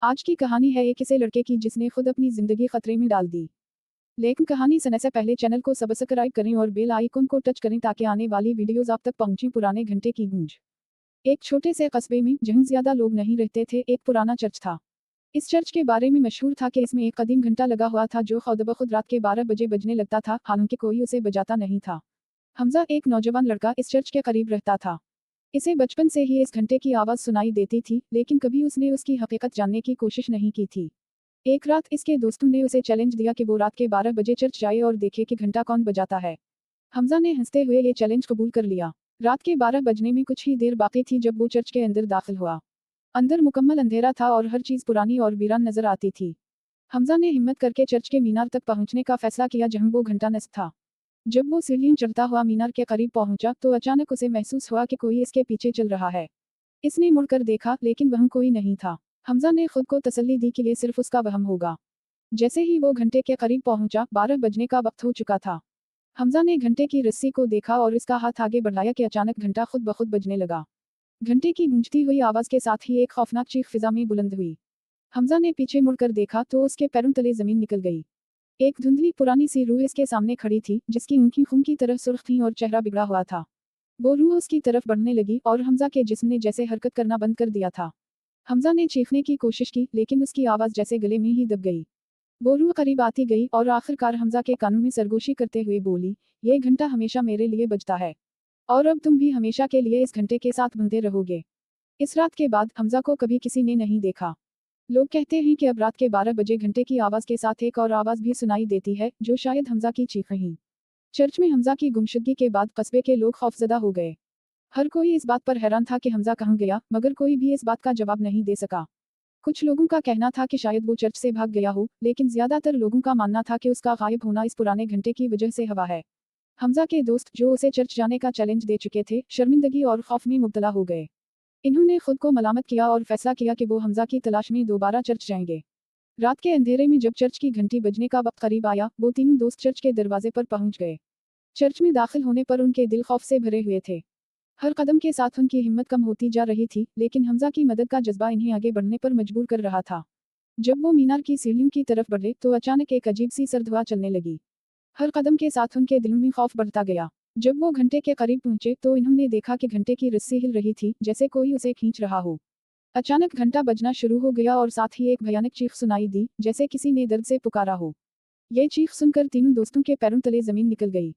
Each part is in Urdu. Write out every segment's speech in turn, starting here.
آج کی کہانی ہے ایک ایسے لڑکے کی جس نے خود اپنی زندگی خطرے میں ڈال دی۔ لیکن کہانی سننے سے پہلے چینل کو سبسکرائب کریں اور بیل آئیکن کو ٹچ کریں تاکہ آنے والی ویڈیوز آپ تک پہنچیں۔ پرانے گھنٹے کی گونج۔ ایک چھوٹے سے قصبے میں جہاں زیادہ لوگ نہیں رہتے تھے، ایک پرانا چرچ تھا۔ اس چرچ کے بارے میں مشہور تھا کہ اس میں ایک قدیم گھنٹہ لگا ہوا تھا جو خود بخود رات کے 12 بجے بجنے لگتا تھا، حالانکہ کوئی اسے بجاتا نہیں تھا۔ حمزہ ایک نوجوان لڑکا اس چرچ کے قریب رہتا تھا۔ اسے بچپن سے ہی اس گھنٹے کی آواز سنائی دیتی تھی، لیکن کبھی اس نے اس کی حقیقت جاننے کی کوشش نہیں کی تھی۔ ایک رات اس کے دوستوں نے اسے چیلنج دیا کہ وہ رات کے 12 بجے چرچ جائے اور دیکھے کہ گھنٹہ کون بجاتا ہے۔ حمزہ نے ہنستے ہوئے یہ چیلنج قبول کر لیا۔ رات کے 12 بجنے میں کچھ ہی دیر باقی تھی جب وہ چرچ کے اندر داخل ہوا۔ اندر مکمل اندھیرا تھا اور ہر چیز پرانی اور ویران نظر آتی تھی۔ حمزہ نے ہمت کر کے چرچ کے مینار تک پہنچنے کا فیصلہ کیا جہاں وہ گھنٹہ نصب تھا۔ جب وہ سیڑھیاں چڑھتا ہوا مینار کے قریب پہنچا تو اچانک اسے محسوس ہوا کہ کوئی اس کے پیچھے چل رہا ہے۔ اس نے مڑ کر دیکھا لیکن وہاں کوئی نہیں تھا۔ حمزہ نے خود کو تسلی دی کہ یہ صرف اس کا وہم ہوگا۔ جیسے ہی وہ گھنٹے کے قریب پہنچا، 12 بجنے کا وقت ہو چکا تھا۔ حمزہ نے گھنٹے کی رسی کو دیکھا اور اس کا ہاتھ آگے بڑھایا کہ اچانک گھنٹہ خود بخود بجنے لگا۔ گھنٹے کی گونجتی ہوئی آواز کے ساتھ ہی ایک خوفناک چیخ فضا میں بلند ہوئی۔ حمزہ نے پیچھے مڑ کر دیکھا تو اس کے پیروں تلے زمین نکل گئی۔ ایک دھندلی پرانی سی روح اس کے سامنے کھڑی تھی جس کی آنکھیں خون کی طرح سرخ تھیں اور چہرہ بگڑا ہوا تھا۔ وہ روح اس کی طرف بڑھنے لگی اور حمزہ کے جسم نے جیسے حرکت کرنا بند کر دیا تھا۔ حمزہ نے چیخنے کی کوشش کی لیکن اس کی آواز جیسے گلے میں ہی دب گئی۔ وہ روح قریب آتی گئی اور آخر کار حمزہ کے کانوں میں سرگوشی کرتے ہوئے بولی، یہ گھنٹہ ہمیشہ میرے لیے بجتا ہے اور اب تم بھی ہمیشہ کے لیے اس گھنٹے کے ساتھ بندھے رہو گے۔ اس رات کے بعد حمزہ کو کبھی کسی نے نہیں دیکھا۔ لوگ کہتے ہیں کہ اب رات کے 12 بجے گھنٹے کی آواز کے ساتھ ایک اور آواز بھی سنائی دیتی ہے جو شاید حمزہ کی چیخیں ہیں۔ چرچ میں حمزہ کی گمشدگی کے بعد قصبے کے لوگ خوفزدہ ہو گئے۔ ہر کوئی اس بات پر حیران تھا کہ حمزہ کہاں گیا، مگر کوئی بھی اس بات کا جواب نہیں دے سکا۔ کچھ لوگوں کا کہنا تھا کہ شاید وہ چرچ سے بھاگ گیا ہو، لیکن زیادہ تر لوگوں کا ماننا تھا کہ اس کا غائب ہونا اس پرانے گھنٹے کی وجہ سے ہوا ہے۔ حمزہ کے دوست جو اسے چرچ جانے کا چیلنج دے چکے تھے، شرمندگی اور خوف میں مبتلا ہو گئے۔ انہوں نے خود کو ملامت کیا اور فیصلہ کیا کہ وہ حمزہ کی تلاش میں دوبارہ چرچ جائیں گے۔ رات کے اندھیرے میں جب چرچ کی گھنٹی بجنے کا وقت قریب آیا، وہ تینوں دوست چرچ کے دروازے پر پہنچ گئے۔ چرچ میں داخل ہونے پر ان کے دل خوف سے بھرے ہوئے تھے۔ ہر قدم کے ساتھ ان کی ہمت کم ہوتی جا رہی تھی، لیکن حمزہ کی مدد کا جذبہ انہیں آگے بڑھنے پر مجبور کر رہا تھا۔ جب وہ مینار کی سیڑھیوں کی طرف بڑھے تو اچانک ایک عجیب سی سرد ہوا چلنے لگی۔ ہر قدم کے ساتھ ان کے دلوں میں خوف بڑھتا گیا۔ جب وہ گھنٹے کے قریب پہنچے تو انہوں نے دیکھا کہ گھنٹے کی رسی ہل رہی تھی جیسے کوئی اسے کھینچ رہا ہو۔ اچانک گھنٹہ بجنا شروع ہو گیا اور ساتھ ہی ایک بھیانک چیخ سنائی دی جیسے کسی نے درد سے پکارا ہو۔ یہ چیخ سن کر تینوں دوستوں کے پیروں تلے زمین نکل گئی۔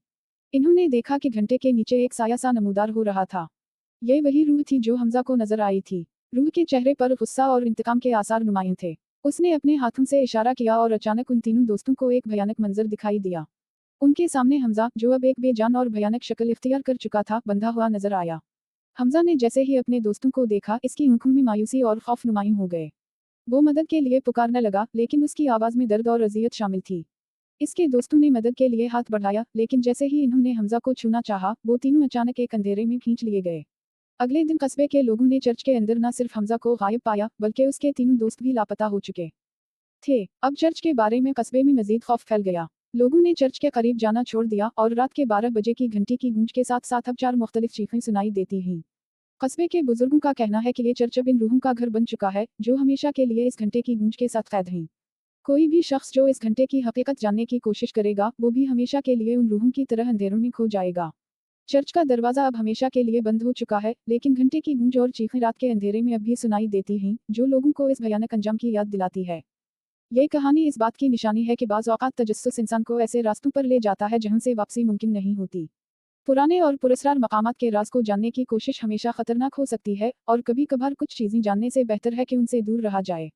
انہوں نے دیکھا کہ گھنٹے کے نیچے ایک سایہ سا نمودار ہو رہا تھا۔ یہ وہی روح تھی جو حمزہ کو نظر آئی تھی۔ روح کے چہرے پر غصہ اور انتقام کے آثار نمایاں تھے۔ اس نے اپنے ہاتھوں سے اشارہ کیا اور اچانک ان تینوں دوستوں کو ایک بھیانک منظر دکھائی دیا۔ ان کے سامنے حمزہ، جو اب ایک بے جان اور بھیانک شکل اختیار کر چکا تھا، بندھا ہوا نظر آیا۔ حمزہ نے جیسے ہی اپنے دوستوں کو دیکھا، اس کی آنکھوں میں مایوسی اور خوف نمایاں ہو گئے۔ وہ مدد کے لیے پکارنے لگا، لیکن اس کی آواز میں درد اور اذیت شامل تھی۔ اس کے دوستوں نے مدد کے لیے ہاتھ بڑھایا، لیکن جیسے ہی انہوں نے حمزہ کو چھونا چاہا، وہ تینوں اچانک ایک اندھیرے میں کھینچ لیے گئے۔ اگلے دن قصبے کے لوگوں نے چرچ کے اندر نہ صرف حمزہ کو غائب پایا، بلکہ اس کے تینوں دوست بھی لاپتہ ہو چکے تھے۔ اب چرچ کے بارے میں قصبے میں مزید خوف پھیل گیا۔ لوگوں نے چرچ کے قریب جانا چھوڑ دیا اور رات کے 12 بجے کی گھنٹی کی گونج کے ساتھ ساتھ اب 4 مختلف چیخیں سنائی دیتی ہیں۔ قصبے کے بزرگوں کا کہنا ہے کہ یہ چرچ اب ان روحوں کا گھر بن چکا ہے جو ہمیشہ کے لیے اس گھنٹے کی گونج کے ساتھ قید ہیں۔ کوئی بھی شخص جو اس گھنٹے کی حقیقت جاننے کی کوشش کرے گا، وہ بھی ہمیشہ کے لیے ان روحوں کی طرح اندھیروں میں کھو جائے گا۔ چرچ کا دروازہ اب ہمیشہ کے لیے بند ہو چکا ہے، لیکن گھنٹے کی گونج اور چیخیں رات کے اندھیرے میں اب بھی سنائی دیتی ہیں، جو لوگوں کو اس بھیانک انجام کی یاد دلاتی ہے۔ یہ کہانی اس بات کی نشانی ہے کہ بعض اوقات تجسس انسان کو ایسے راستوں پر لے جاتا ہے جہاں سے واپسی ممکن نہیں ہوتی۔ پرانے اور پراسرار مقامات کے راز کو جاننے کی کوشش ہمیشہ خطرناک ہو سکتی ہے، اور کبھی کبھار کچھ چیزیں جاننے سے بہتر ہے کہ ان سے دور رہا جائے۔